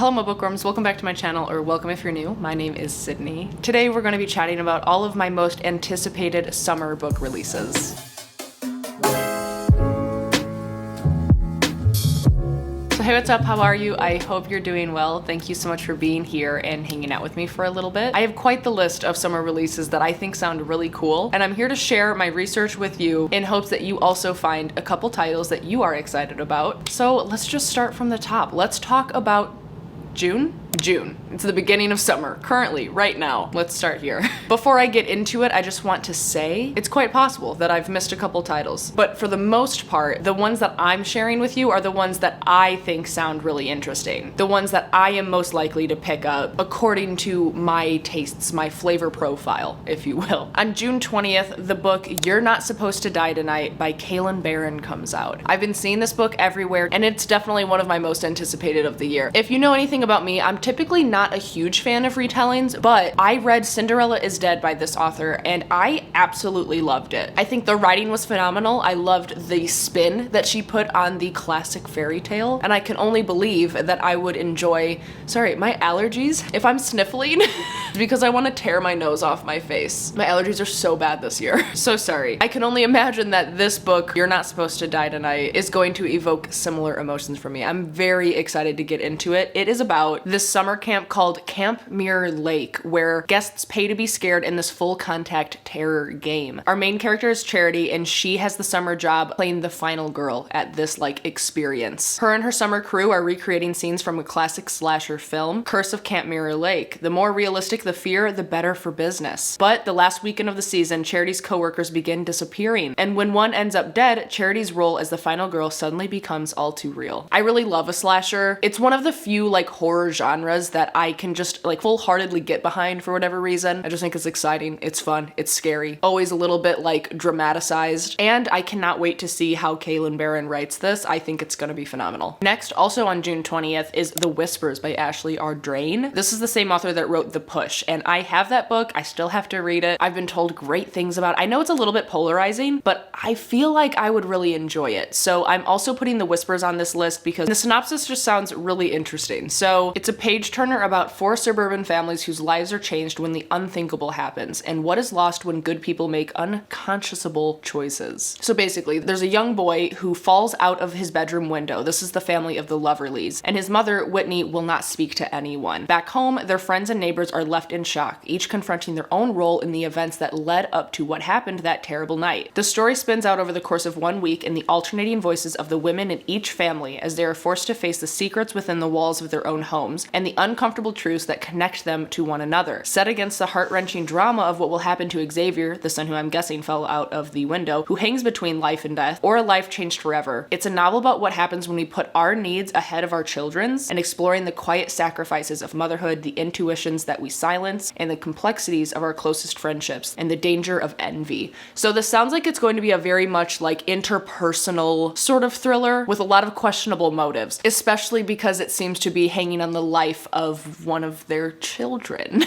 Hello my bookworms, welcome back to my channel, or welcome if you're new. My name is Sydney. Today we're going to be chatting about all of my most anticipated summer book releases. So hey, what's up? How are you? I hope you're doing well. Thank you so much for being here and hanging out with me for a little bit. I have quite the list of summer releases that I think sound really cool, and I'm here to share my research with you in hopes that you also find a couple titles that you are excited about. So let's just start from the top. Let's talk about June. It's the beginning of summer, currently, right now. Let's start here. Before I get into it, I just want to say it's quite possible that I've missed a couple titles, but for the most part, the ones that I'm sharing with you are the ones that I think sound really interesting. The ones that I am most likely to pick up according to my tastes, my flavor profile, if you will. On June 20th, the book You're Not Supposed to Die Tonight by Kayla and Erin comes out. I've been seeing this book everywhere, and it's definitely one of my most anticipated of the year. If you know anything about me, I'm typically not a huge fan of retellings, but I read Cinderella is Dead by this author and I absolutely loved it. I think the writing was phenomenal. I loved the spin that she put on the classic fairy tale, and I can only believe that I would enjoy, sorry, my allergies, if I'm sniffling, it's because I want to tear my nose off my face. My allergies are so bad this year. So sorry. I can only imagine that this book, You're Not Supposed to Die Tonight, is going to evoke similar emotions for me. I'm very excited to get into it. It is about this summer camp called Camp Mirror Lake, where guests pay to be scared in this full contact terror game. Our main character is Charity, and she has the summer job playing the final girl at this experience. Her and her summer crew are recreating scenes from a classic slasher film, Curse of Camp Mirror Lake. The more realistic the fear, the better for business. But the last weekend of the season, Charity's coworkers begin disappearing, and when one ends up dead, Charity's role as the final girl suddenly becomes all too real. I really love a slasher. It's one of the few horror genres that I can just full-heartedly get behind for whatever reason. I just think it's exciting, it's fun, it's scary, always a little bit dramatized, and I cannot wait to see how Kayla and Erin writes this. I think it's gonna be phenomenal. Next, also on June 20th, is The Whispers by Ashley R. Drain. This is the same author that wrote The Push, and I have that book. I still have to read it. I've been told great things about it. I know it's a little bit polarizing, but I feel like I would really enjoy it. So I'm also putting The Whispers on this list because the synopsis just sounds really interesting. So it's a page turner about 4 suburban families whose lives are changed when the unthinkable happens, and what is lost when good people make unconscionable choices. So basically, there's a young boy who falls out of his bedroom window. This is the family of the Loverleys, and his mother, Whitney, will not speak to anyone. Back home, their friends and neighbors are left in shock, each confronting their own role in the events that led up to what happened that terrible night. The story spins out over the course of 1 week in the alternating voices of the women in each family as they are forced to face the secrets within the walls of their own homes and the uncomfortable truths that connect them to one another, set against the heart-wrenching drama of what will happen to Xavier, the son who I'm guessing fell out of the window, who hangs between life and death, or a life changed forever. It's a novel about what happens when we put our needs ahead of our children's, and exploring the quiet sacrifices of motherhood, the intuitions that we silence, and the complexities of our closest friendships, and the danger of envy. So this sounds like it's going to be a very much interpersonal sort of thriller with a lot of questionable motives, especially because it seems to be hanging on the life of one of their children.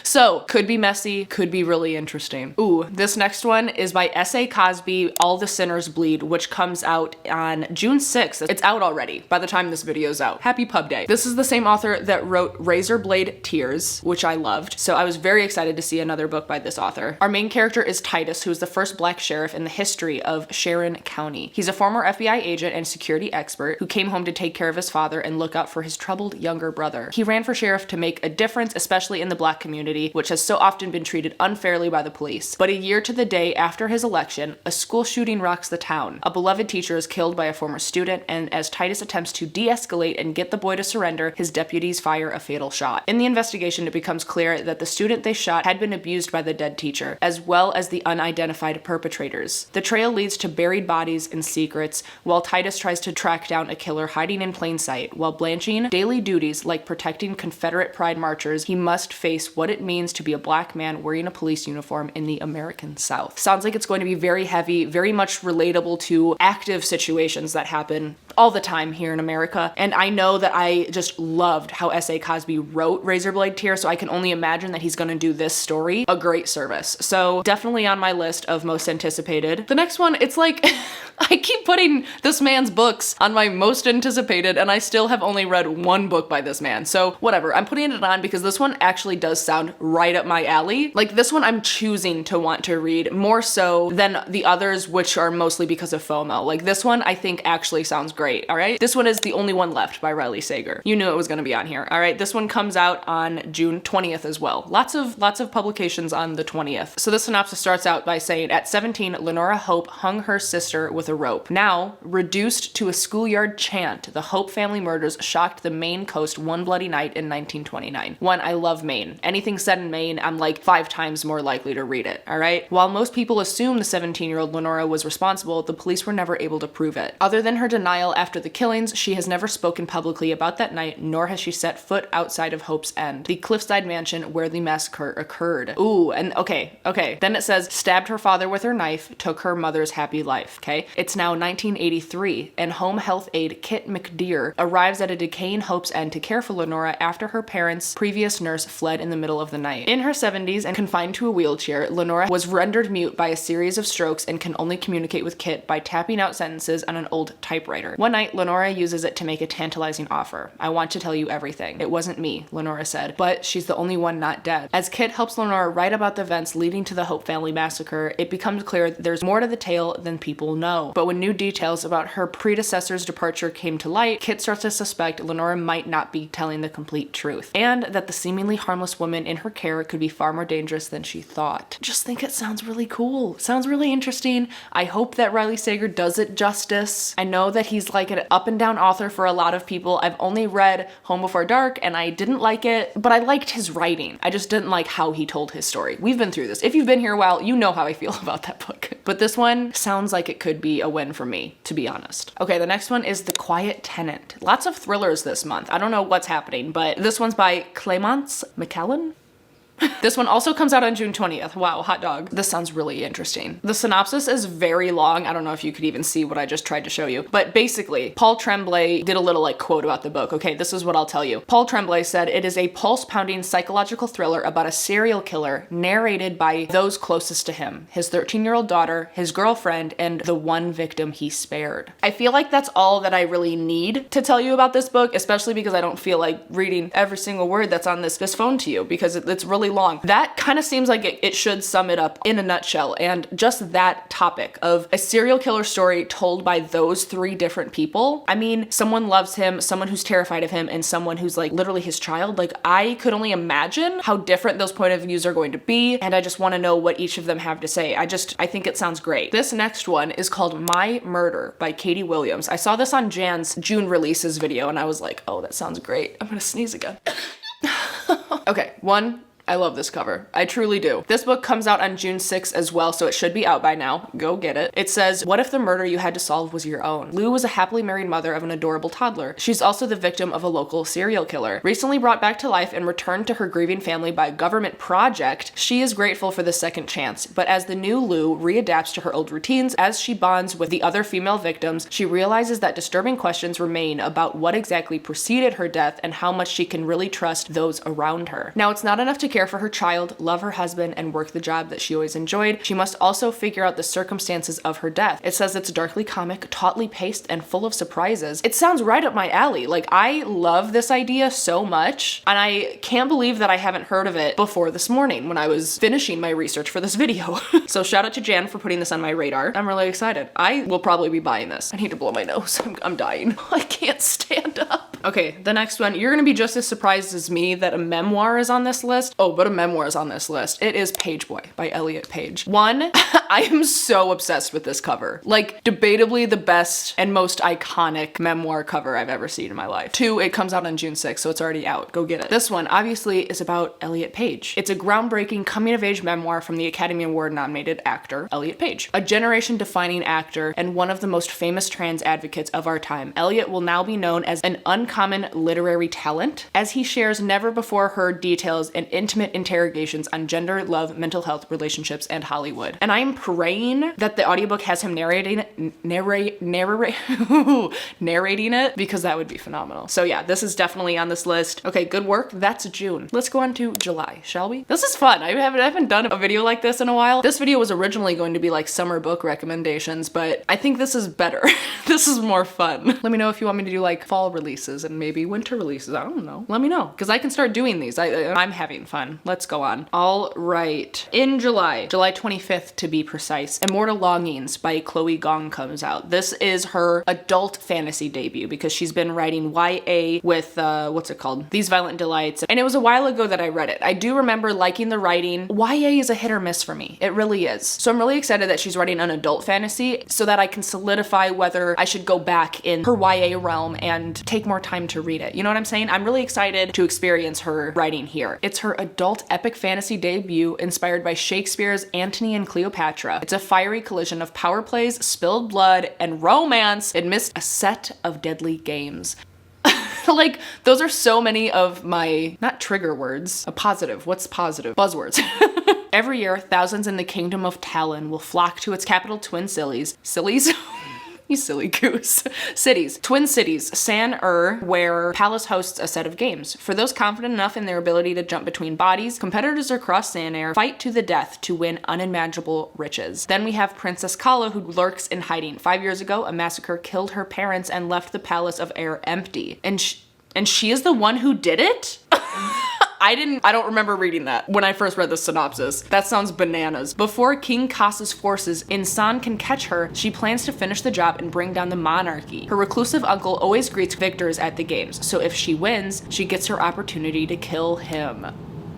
So could be messy, could be really interesting. Ooh, this next one is by S.A. Cosby, All the Sinners Bleed, which comes out on June 6th. It's out already by the time this video's out. Happy Pub Day. This is the same author that wrote Razorblade Tears, which I loved. So I was very excited to see another book by this author. Our main character is Titus, who is the first Black sheriff in the history of Sharon County. He's a former FBI agent and security expert who came home to take care of his father and look out for his troubled younger brother. He ran for sheriff to make a difference, especially in the Black community, which has so often been treated unfairly by the police. But a year to the day after his election, a school shooting rocks the town. A beloved teacher is killed by a former student, and as Titus attempts to de-escalate and get the boy to surrender, his deputies fire a fatal shot. In the investigation, it becomes clear that the student they shot had been abused by the dead teacher, as well as the unidentified perpetrators. The trail leads to buried bodies and secrets, while Titus tries to track down a killer hiding in plain sight. While blanching daily duties like protecting Confederate pride marchers, he must face what it means to be a black man wearing a police uniform in the American South. Sounds like it's going to be very heavy, very much relatable to active situations that happen all the time here in America. And I know that I just loved how S.A. Cosby wrote Razorblade Tear, so I can only imagine that he's gonna do this story a great service. So definitely on my list of most anticipated. The next one, it's like, I keep putting this man's books on my most anticipated, and I still have only read one book by this man. So whatever, I'm putting it on because this one actually does sound right up my alley. Like this one I'm choosing to want to read more so than the others, which are mostly because of FOMO. Like this one I think actually sounds great. All right, this one is The Only One Left by Rylee Sager. You knew it was going to be on here. All right, this one comes out on June 20th as well. Lots of publications on the 20th. So the synopsis starts out by saying, at 17, Lenora Hope hung her sister with a rope. Now reduced to a schoolyard chant, the Hope family murders shocked the Maine coast one bloody night in 1929. One, I love Maine. Anything set in Maine, I'm like 5 times more likely to read it. All right. While most people assume the 17-year-old Lenora was responsible, the police were never able to prove it. Other than her denial after the killings, she has never spoken publicly about that night, nor has she set foot outside of Hope's End, the cliffside mansion where the massacre occurred. Ooh, and okay. Then it says, stabbed her father with her knife, took her mother's happy life, okay? It's now 1983, and home health aide Kit McDeer arrives at a decaying Hope's End to care for Lenora after her parents' previous nurse fled in the middle of the night. In her 70s and confined to a wheelchair, Lenora was rendered mute by a series of strokes and can only communicate with Kit by tapping out sentences on an old typewriter. One night, Lenora uses it to make a tantalizing offer. I want to tell you everything. It wasn't me, Lenora said, but she's the only one not dead. As Kit helps Lenora write about the events leading to the Hope family massacre, it becomes clear that there's more to the tale than people know. But when new details about her predecessor's departure came to light, Kit starts to suspect Lenora might not be telling the complete truth, and that the seemingly harmless woman in her care could be far more dangerous than she thought. Just think it sounds really cool. Sounds really interesting. I hope that Rylee Sager does it justice. I know that he's like an up and down author for a lot of people. I've only read Home Before Dark and I didn't like it, but I liked his writing. I just didn't like how he told his story. We've been through this. If you've been here a while, you know how I feel about that book. But this one sounds like it could be a win for me, to be honest. Okay, the next one is The Quiet Tenant. Lots of thrillers this month. I don't know what's happening, but this one's by Clemence McCallan. This one also comes out on June 20th. Wow, hot dog. This sounds really interesting. The synopsis is very long. I don't know if you could even see what I just tried to show you, but basically, Paul Tremblay did a little like quote about the book. Okay, this is what I'll tell you. Paul Tremblay said, it is a pulse-pounding psychological thriller about a serial killer narrated by those closest to him, his 13-year-old daughter, his girlfriend, and the one victim he spared. I feel like that's all that I really need to tell you about this book, especially because I don't feel like reading every single word that's on this phone to you because it's really long. That kind of seems like it should sum it up in a nutshell, and just that topic of a serial killer story told by those 3 different people. I mean, someone loves him, someone who's terrified of him, and someone who's like literally his child. Like I could only imagine how different those point of views are going to be, and I just want to know what each of them have to say. I think it sounds great. This next one is called My Murder by Katie Williams. I saw this on Jan's June releases video and I was like, oh, that sounds great. I'm gonna sneeze again. Okay, I love this cover. I truly do. This book comes out on June 6th as well, so it should be out by now. Go get it. It says, what if the murder you had to solve was your own? Lou was a happily married mother of an adorable toddler. She's also the victim of a local serial killer. Recently brought back to life and returned to her grieving family by a government project, she is grateful for the second chance. But as the new Lou readapts to her old routines, as she bonds with the other female victims, she realizes that disturbing questions remain about what exactly preceded her death and how much she can really trust those around her. Now, it's not enough to care for her child, love her husband, and work the job that she always enjoyed. She must also figure out the circumstances of her death. It says it's darkly comic, tautly paced, and full of surprises. It sounds right up my alley. Like, I love this idea so much, and I can't believe that I haven't heard of it before this morning when I was finishing my research for this video. So shout out to Jan for putting this on my radar. I'm really excited. I will probably be buying this. I need to blow my nose. I'm dying. I can't stand up. Okay, the next one. You're gonna be just as surprised as me that a memoir is on this list. Oh, but a memoir is on this list. It is Page Boy by Elliot Page. One, I am so obsessed with this cover. Like, debatably the best and most iconic memoir cover I've ever seen in my life. 2, it comes out on June 6th, so it's already out. Go get it. This one obviously is about Elliot Page. It's a groundbreaking coming-of-age memoir from the Academy Award-nominated actor Elliot Page, a generation-defining actor and one of the most famous trans advocates of our time. Elliot will now be known as an uncommon literary talent as he shares never-before-heard details and intimate interrogations on gender, love, mental health, relationships, and Hollywood. And I am praying that the audiobook has him narrating it because that would be phenomenal. So yeah, this is definitely on this list. Okay, good work. That's June. Let's go on to July, shall we? This is fun. I haven't done a video like this in a while. This video was originally going to be like summer book recommendations, but I think this is better. This is more fun. Let me know if you want me to do like fall releases and maybe winter releases. I don't know. Let me know because I can start doing these. I'm having fun. Let's go on. All right. In July 25th to be precise, Immortal Longings by Chloe Gong comes out. This is her adult fantasy debut because she's been writing YA with, what's it called? These Violent Delights. And it was a while ago that I read it. I do remember liking the writing. YA is a hit or miss for me. It really is. So I'm really excited that she's writing an adult fantasy so that I can solidify whether I should go back in her YA realm and take more time to read it. You know what I'm saying? I'm really excited to experience her writing here. It's her adult epic fantasy debut inspired by Shakespeare's Antony and Cleopatra. It's a fiery collision of power plays, spilled blood, and romance amidst a set of deadly games. Like, those are so many of my, not trigger words, a positive, what's positive? Buzzwords. Every year, thousands in the kingdom of Talon will flock to its capital Twin Cities. Sillies? You silly goose. Cities. Twin Cities, San-Ur, where Palace hosts a set of games. For those confident enough in their ability to jump between bodies, competitors across San-Air fight to the death to win unimaginable riches. Then we have Princess Kala, who lurks in hiding. 5 years ago, a massacre killed her parents and left the Palace of Air empty. And she is the one who did it? I don't remember reading that when I first read the synopsis. That sounds bananas. Before King Kasa's forces in San can catch her, she plans to finish the job and bring down the monarchy. Her reclusive uncle always greets victors at the games, so if she wins, she gets her opportunity to kill him.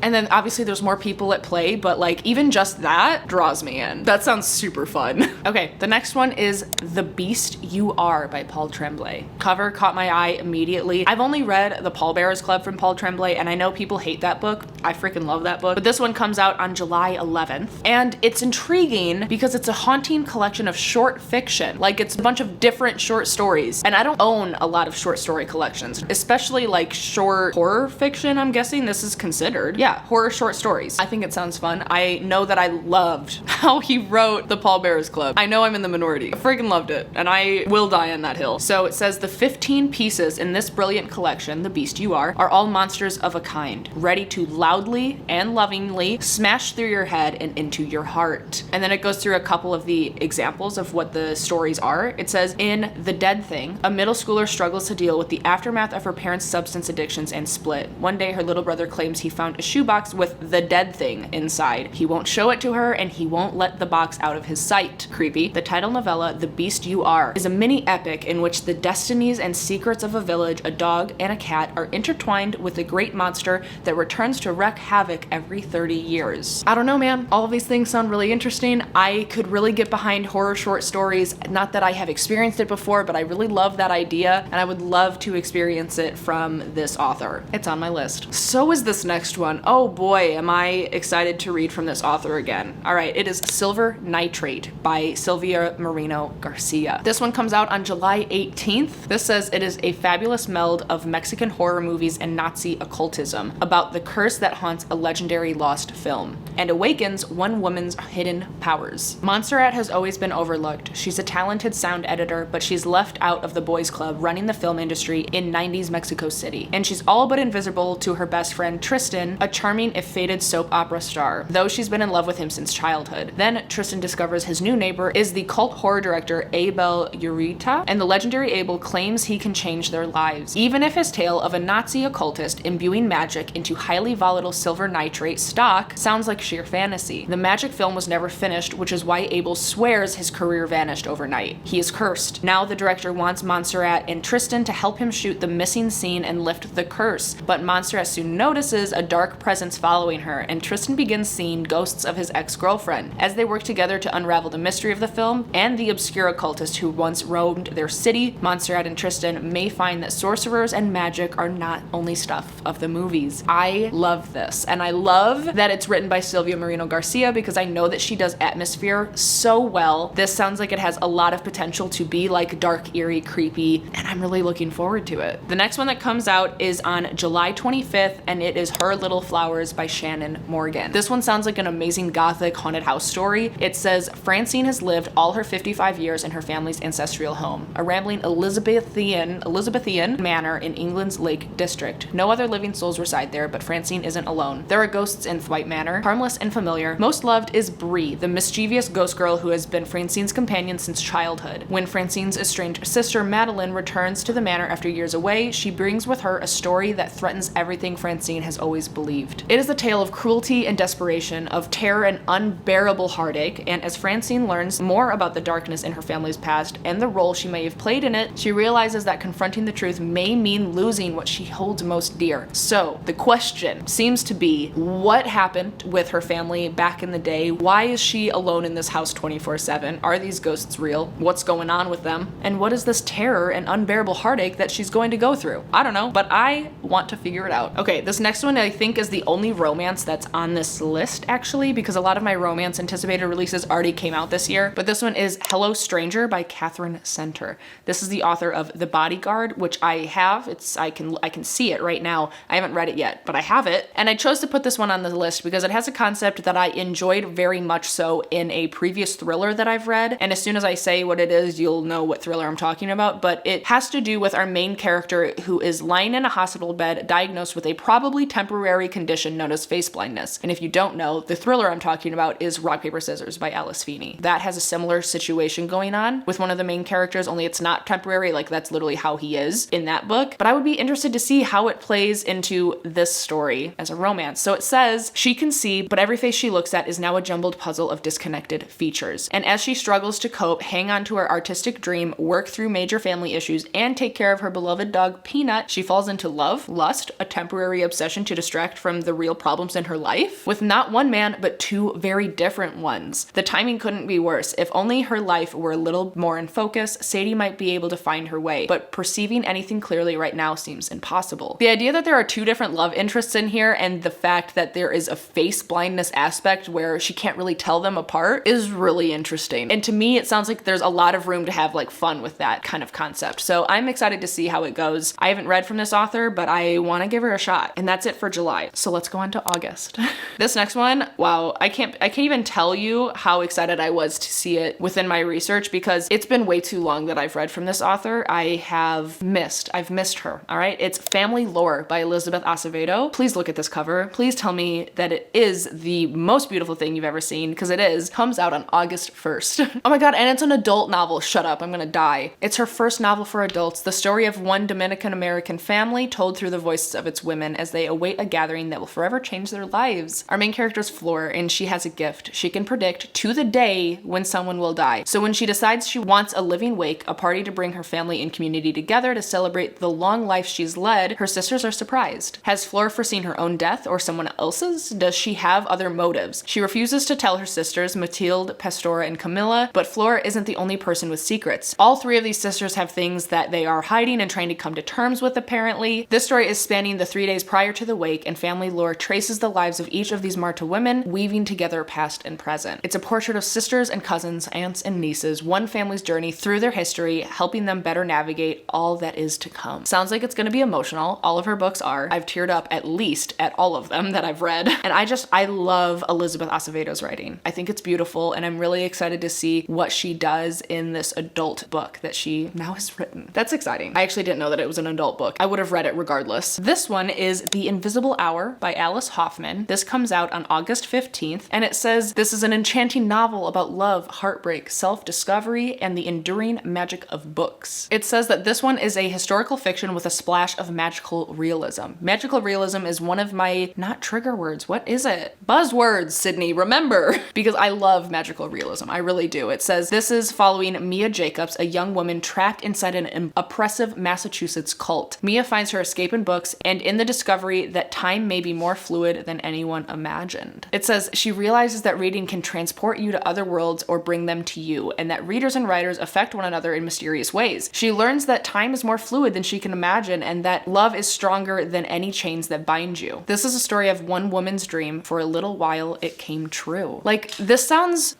And then obviously there's more people at play, but like even just that draws me in. That sounds super fun. Okay, the next one is The Beast You Are by Paul Tremblay. Cover caught my eye immediately. I've only read The Pallbearers Club from Paul Tremblay, and I know people hate that book. I freaking love that book. But this one comes out on July 11th. And it's intriguing because it's a haunting collection of short fiction. Like, it's a bunch of different short stories. And I don't own a lot of short story collections, especially like short horror fiction, I'm guessing this is considered. Yeah, horror short stories. I think it sounds fun. I know that I loved how he wrote The Pallbearers Club. I know I'm in the minority. I freaking loved it, and I will die on that hill. So it says the 15 pieces in this brilliant collection, The Beast You Are all monsters of a kind, ready to loudly and lovingly smash through your head and into your heart. And then it goes through a couple of the examples of what the stories are. It says, in The Dead Thing, a middle schooler struggles to deal with the aftermath of her parents' substance addictions and split. One day, her little brother claims he found a shoebox with the dead thing inside. He won't show it to her, and he won't let the box out of his sight. Creepy. The title novella, The Beast You Are, is a mini epic in which the destinies and secrets of a village, a dog, and a cat are intertwined with a great monster that returns to wreak havoc every 30 years. I don't know, man. All of these things sound really interesting. I could really get behind horror short stories. Not that I have experienced it before, but I really love that idea, and I would love to experience it from this author. It's on my list. So is this next one. Oh boy, am I excited to read from this author again. All right, it is Silver Nitrate by Silvia Moreno Garcia. This one comes out on July 18th. This says it is a fabulous meld of Mexican horror movies and Nazi occultism about the curse that haunts a legendary lost film and awakens one woman's hidden powers. Montserrat has always been overlooked. She's a talented sound editor, but she's left out of the boys club running the film industry in 90s Mexico City. And she's all but invisible to her best friend Tristan, a charming if faded soap opera star, though she's been in love with him since childhood. Then Tristan discovers his new neighbor is the cult horror director Abel Ureta, and the legendary Abel claims he can change their lives, even if his tale of a Nazi occultist imbuing magic into highly volatile silver nitrate stock sounds like sheer fantasy. The magic film was never finished, which is why Abel swears his career vanished overnight. He is cursed. Now the director wants Montserrat and Tristan to help him shoot the missing scene and lift the curse, but Montserrat soon notices a dark presence following her, and Tristan begins seeing ghosts of his ex-girlfriend. As they work together to unravel the mystery of the film and the obscure occultist who once roamed their city, Montserrat and Tristan may find that sorcerers and magic are not only stuff of the movies. I love this, and I love that it's written by Silvia Moreno Garcia because I know that she does atmosphere so well. This sounds like it has a lot of potential to be like dark, eerie, creepy, and I'm really looking forward to it. The next one that comes out is on July 25th, and it is Her Little Flowers by Shannon Morgan. This one sounds like an amazing gothic haunted house story. It says Francine has lived all her 55 years in her family's ancestral home, a rambling Elizabethan manor in England's Lake District. No other living souls reside there, but Francine isn't alone. There are ghosts in Thwaite Manor, harmless and familiar. Most loved is Bree, the mischievous ghost girl who has been Francine's companion since childhood. When Francine's estranged sister Madeline returns to the manor after years away, she brings with her a story that threatens everything Francine has always believed. It is a tale of cruelty and desperation, of terror and unbearable heartache, and as Francine learns more about the darkness in her family's past and the role she may have played in it, she realizes that confronting the truth may mean losing what she holds most dear. So, the question seems to be, what happened with her family back in the day? Why is she alone in this house 24/7? Are these ghosts real? What's going on with them? And what is this terror and unbearable heartache that she's going to go through? I don't know, but I want to figure it out. Okay, this next one I think is the only romance that's on this list actually, because a lot of my romance anticipated releases already came out this year, but this one is Hello Stranger by Catherine Center. This is the author of The Bodyguard, which I have. I can see it right now. I haven't read it yet, but I have it. And I chose to put this one on the list because it has a concept that I enjoyed very much so in a previous thriller that I've read. And as soon as I say what it is, you'll know what thriller I'm talking about, but it has to do with our main character who is lying in a hospital bed diagnosed with a probably temporary condition known as face blindness. And if you don't know, the thriller I'm talking about is Rock, Paper, Scissors by Alice Feeney. That has a similar situation going on with one of the main characters, only it's not temporary, like that's literally how he is in that book. But I would be interested to see how it plays into this story as a romance. So it says, she can see, but every face she looks at is now a jumbled puzzle of disconnected features. And as she struggles to cope, hang on to her artistic dream, work through major family issues, and take care of her beloved dog Peanut, she falls into love, lust, a temporary obsession to distract from the real problems in her life, with not one man, but two very different ones. The timing couldn't be worse. If only her life were a little more in focus, Sadie might be able to find her way, but perceiving anything clearly right now seems impossible. The idea that there are two different love interests in here, and the fact that there is a face blindness aspect where she can't really tell them apart, is really interesting. And to me, it sounds like there's a lot of room to have like fun with that kind of concept. So I'm excited to see how it goes. I haven't read from this author, but I want to give her a shot. And that's it for July. So let's go on to August. This next one, wow, I can't even tell you how excited I was to see it within my research because it's been way too long that I've read from this author. I've missed her, all right? It's Family Lore by Elizabeth Acevedo. Please look at this cover. Please tell me that it is the most beautiful thing you've ever seen, because it is. Comes out on August 1st. Oh my god, and it's an adult novel. Shut up, I'm gonna die. It's her first novel for adults, the story of one Dominican American family told through the voices of its women as they await a gathering that will forever change their lives. Our main character is Fleur, and she has a gift. She can predict to the day when someone will die. So when she decides she wants a living wake, a party to bring her family and community together to celebrate the long life she's led, her sisters are surprised. Has Fleur foreseen her own death or someone else's? Does she have other motives? She refuses to tell her sisters, Mathilde, Pastora, and Camilla, but Fleur isn't the only person with secrets. All three of these sisters have things that they are hiding and trying to come to terms with, apparently. This story is spanning the 3 days prior to the wake, and Family Lore traces the lives of each of these Marta women, weaving together past and present. It's a portrait of sisters and cousins, aunts and nieces, one family's journey through their history, helping them better navigate all that is to come. Sounds like it's gonna be emotional. All of her books are. I've teared up at least at all of them that I've read. And I love Elizabeth Acevedo's writing. I think it's beautiful, and I'm really excited to see what she does in this adult book that she now has written. That's exciting. I actually didn't know that it was an adult book. I would have read it regardless. This one is The Invisible Hour by Alice Hoffman. This comes out on August 15th, and it says this is an enchanting novel about love, heartbreak, self-discovery, and the enduring magic of books. It says that this one is a historical fiction with a splash of magical realism. Magical realism is one of my, not trigger words, what is it? Buzzwords, Sydney, remember! Because I love magical realism, I really do. It says this is following Mia Jacobs, a young woman trapped inside an oppressive Massachusetts cult. Mia finds her escape in books and in the discovery that time may be more fluid than anyone imagined. It says she realizes that reading can transport you to other worlds or bring them to you, and that readers and writers affect one another in mysterious ways. She learns that time is more fluid than she can imagine, and that love is stronger than any chains that bind you. This is a story of one woman's dream. For a little while, it came true. Like, this sounds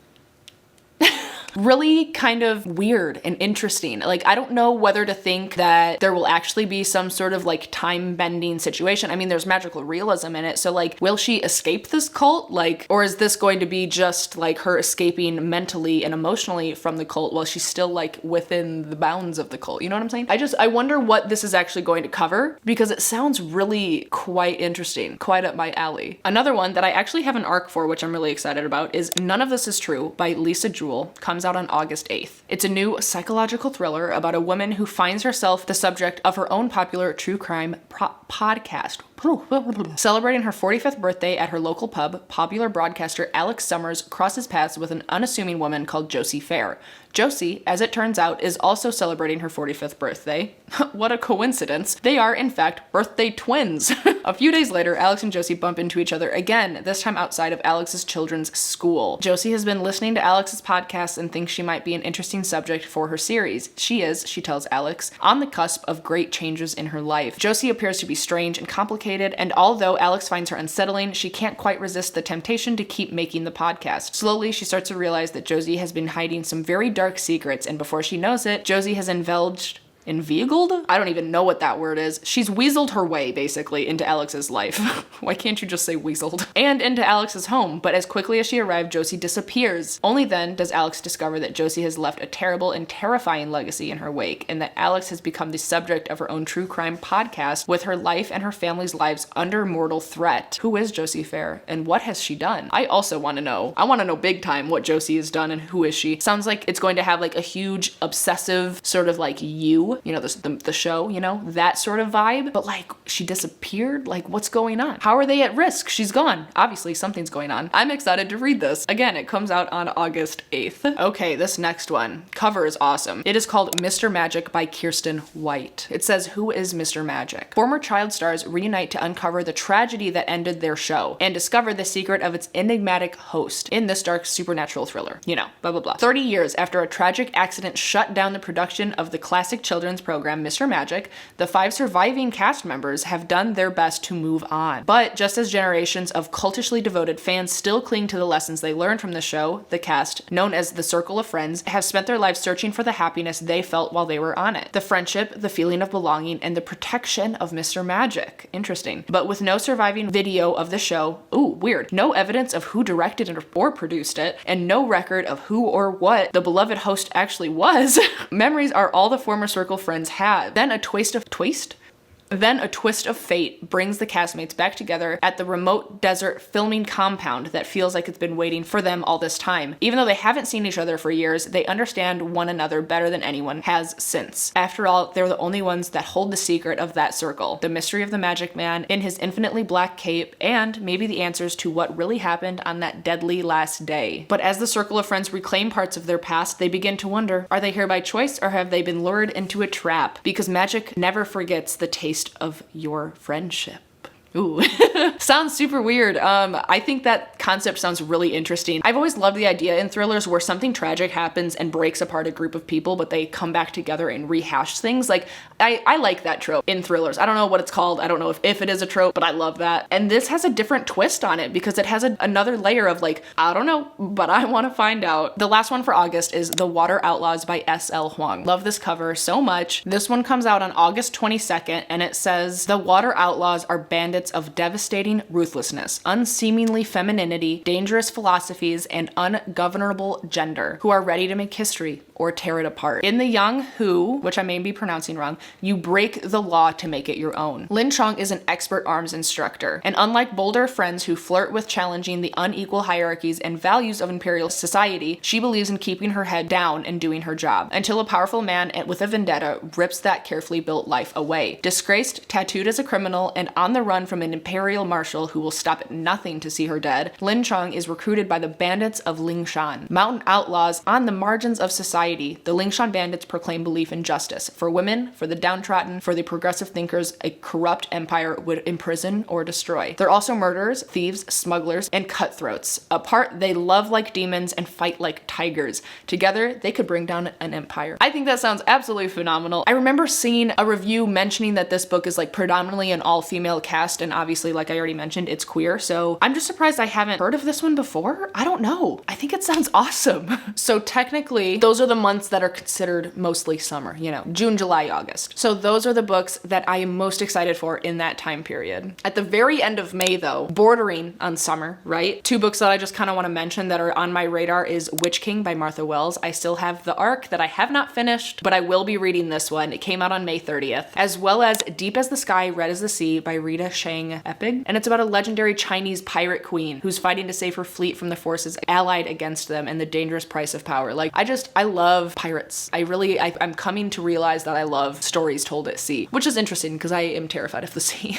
really kind of weird and interesting. Like, I don't know whether to think that there will actually be some sort of like time bending situation. I mean, there's magical realism in it. So like, will she escape this cult? Like, or is this going to be just like her escaping mentally and emotionally from the cult while she's still like within the bounds of the cult? You know what I'm saying? I wonder what this is actually going to cover, because it sounds really quite interesting, quite up my alley. Another one that I actually have an arc for, which I'm really excited about, is None of This Is True by Lisa Joules. Comes out on August 8th. It's a new psychological thriller about a woman who finds herself the subject of her own popular true crime podcast. Celebrating her 45th birthday at her local pub, popular broadcaster Alex Summers crosses paths with an unassuming woman called Josie Fair. Josie, as it turns out, is also celebrating her 45th birthday. What a coincidence. They are, in fact, birthday twins. A few days later, Alex and Josie bump into each other again, this time outside of Alex's children's school. Josie has been listening to Alex's podcast and thinks she might be an interesting subject for her series. She is, she tells Alex, on the cusp of great changes in her life. Josie appears to be strange and complicated, and although Alex finds her unsettling, she can't quite resist the temptation to keep making the podcast. Slowly, she starts to realize that Josie has been hiding some very dark secrets, and before she knows it, Josie has inveigled? I don't even know what that word is. She's weaseled her way, basically, into Alex's life. Why can't you just say weaseled? And into Alex's home, but as quickly as she arrived, Josie disappears. Only then does Alex discover that Josie has left a terrible and terrifying legacy in her wake, and that Alex has become the subject of her own true crime podcast, with her life and her family's lives under mortal threat. Who is Josie Fair, and what has she done? I also want to know. I want to know big time what Josie has done and who is she. Sounds like it's going to have like a huge, obsessive, sort of like you know, the show, you know, that sort of vibe. But like, she disappeared? Like, what's going on? How are they at risk? She's gone. Obviously, something's going on. I'm excited to read this. Again, it comes out on August 8th. Okay, this next one. Cover is awesome. It is called Mr. Magic by Kirsten White. It says, who is Mr. Magic? Former child stars reunite to uncover the tragedy that ended their show and discover the secret of its enigmatic host in this dark supernatural thriller. You know, blah, blah, blah. 30 years after a tragic accident shut down the production of the classic children's program Mr. Magic, the 5 surviving cast members have done their best to move on. But just as generations of cultishly devoted fans still cling to the lessons they learned from the show, the cast, known as the Circle of Friends, have spent their lives searching for the happiness they felt while they were on it. The friendship, the feeling of belonging, and the protection of Mr. Magic. Interesting. But with no surviving video of the show, ooh, weird, no evidence of who directed it or produced it, and no record of who or what the beloved host actually was, memories are all the former Circle friends have. Then a twist of fate brings the castmates back together at the remote desert filming compound that feels like it's been waiting for them all this time. Even though they haven't seen each other for years, they understand one another better than anyone has since. After all, they're the only ones that hold the secret of that circle, the mystery of the Magic Man in his infinitely black cape, and maybe the answers to what really happened on that deadly last day. But as the Circle of Friends reclaim parts of their past, they begin to wonder, are they here by choice or have they been lured into a trap? Because magic never forgets the taste of your friendship. Ooh. Sounds super weird. I think that concept sounds really interesting. I've always loved the idea in thrillers where something tragic happens and breaks apart a group of people, but they come back together and rehash things. Like, I like that trope in thrillers. I don't know what it's called. I don't know if it is a trope, but I love that. And this has a different twist on it because it has another layer of like, I don't know, but I want to find out. The last one for August is The Water Outlaws by S.L. Huang. Love this cover so much. This one comes out on August 22nd and it says, the Water Outlaws are bandits of devastating ruthlessness, unseemly femininity, dangerous philosophies, and ungovernable gender, who are ready to make history or tear it apart. In the young who, which I may be pronouncing wrong, you break the law to make it your own. Lin Chong is an expert arms instructor, and unlike bolder friends who flirt with challenging the unequal hierarchies and values of imperial society, she believes in keeping her head down and doing her job, until a powerful man with a vendetta rips that carefully built life away. Disgraced, tattooed as a criminal, and on the run from an imperial marshal who will stop at nothing to see her dead, Lin Chong is recruited by the bandits of Lingshan, mountain outlaws on the margins of society society, the Lingshan bandits proclaim belief in justice for women, for the downtrodden, for the progressive thinkers a corrupt empire would imprison or destroy. They're also murderers, thieves, smugglers, and cutthroats. Apart, they love like demons and fight like tigers. Together, they could bring down an empire. I think that sounds absolutely phenomenal. I remember seeing a review mentioning that this book is like predominantly an all-female cast, and obviously, like I already mentioned, it's queer, so I'm just surprised I haven't heard of this one before. I don't know. I think it sounds awesome. So technically, those are the months that are considered mostly summer, you know, June, July, August. So those are the books that I am most excited for in that time period. At the very end of May though, bordering on summer, right? Two books that I just kind of want to mention that are on my radar is Witch King by Martha Wells. I still have the arc that I have not finished, but I will be reading this one. It came out on May 30th, as well as Deep as the Sky, Red as the Sea by Rita Shang Epig. And it's about a legendary Chinese pirate queen who's fighting to save her fleet from the forces allied against them and the dangerous price of power. Like, I love pirates. I'm coming to realize that I love stories told at sea, which is interesting because I am terrified of the sea.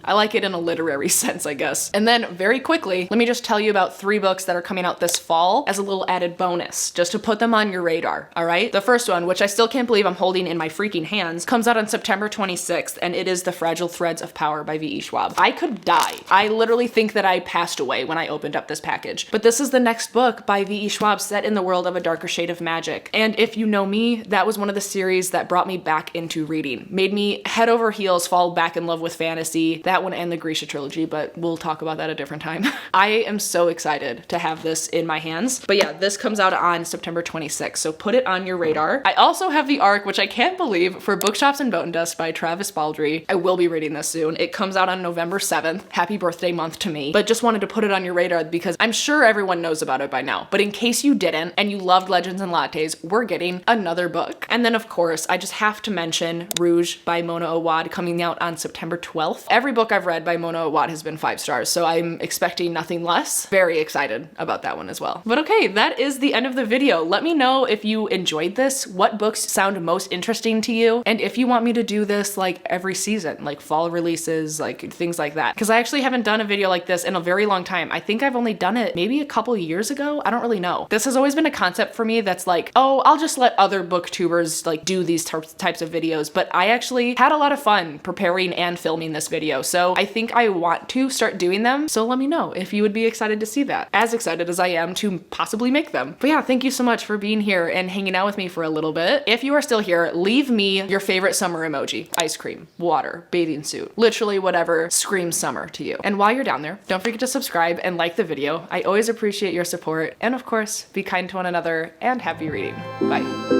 I like it in a literary sense, I guess. And then very quickly, let me just tell you about 3 books that are coming out this fall as a little added bonus, just to put them on your radar, all right? The first one, which I still can't believe I'm holding in my freaking hands, comes out on September 26th, and it is The Fragile Threads of Power by V.E. Schwab. I could die. I literally think that I passed away when I opened up this package. But this is the next book by V.E. Schwab set in the world of A Darker Shade of Magic. And if you know me, that was one of the series that brought me back into reading. Made me head over heels fall back in love with fantasy. That one and the Grisha trilogy, but we'll talk about that a different time. I am so excited to have this in my hands. But yeah, this comes out on September 26th, so put it on your radar. I also have the arc, which I can't believe, for Bookshops and Bone Dust by Travis Baldree. I will be reading this soon. It comes out on November 7th. Happy birthday month to me. But just wanted to put it on your radar because I'm sure everyone knows about it by now. But in case you didn't and you loved Legends and Lattes, we're getting another book. And then of course, I just have to mention Rouge by Mona Awad coming out on September 12th. Every book I've read by Mona Awad has been 5 stars, so I'm expecting nothing less. Very excited about that one as well. But okay, that is the end of the video. Let me know if you enjoyed this, what books sound most interesting to you, and if you want me to do this like every season, like fall releases, like things like that. Because I actually haven't done a video like this in a very long time. I think I've only done it maybe a couple years ago. I don't really know. This has always been a concept for me that's like, oh, I'll just let other booktubers like do these types of videos. But I actually had a lot of fun preparing and filming this video. So I think I want to start doing them. So let me know if you would be excited to see that. As excited as I am to possibly make them. But yeah, thank you so much for being here and hanging out with me for a little bit. If you are still here, leave me your favorite summer emoji. Ice cream, water, bathing suit, literally whatever screams summer to you. And while you're down there, don't forget to subscribe and like the video. I always appreciate your support. And of course, be kind to one another and happy reading. Bye.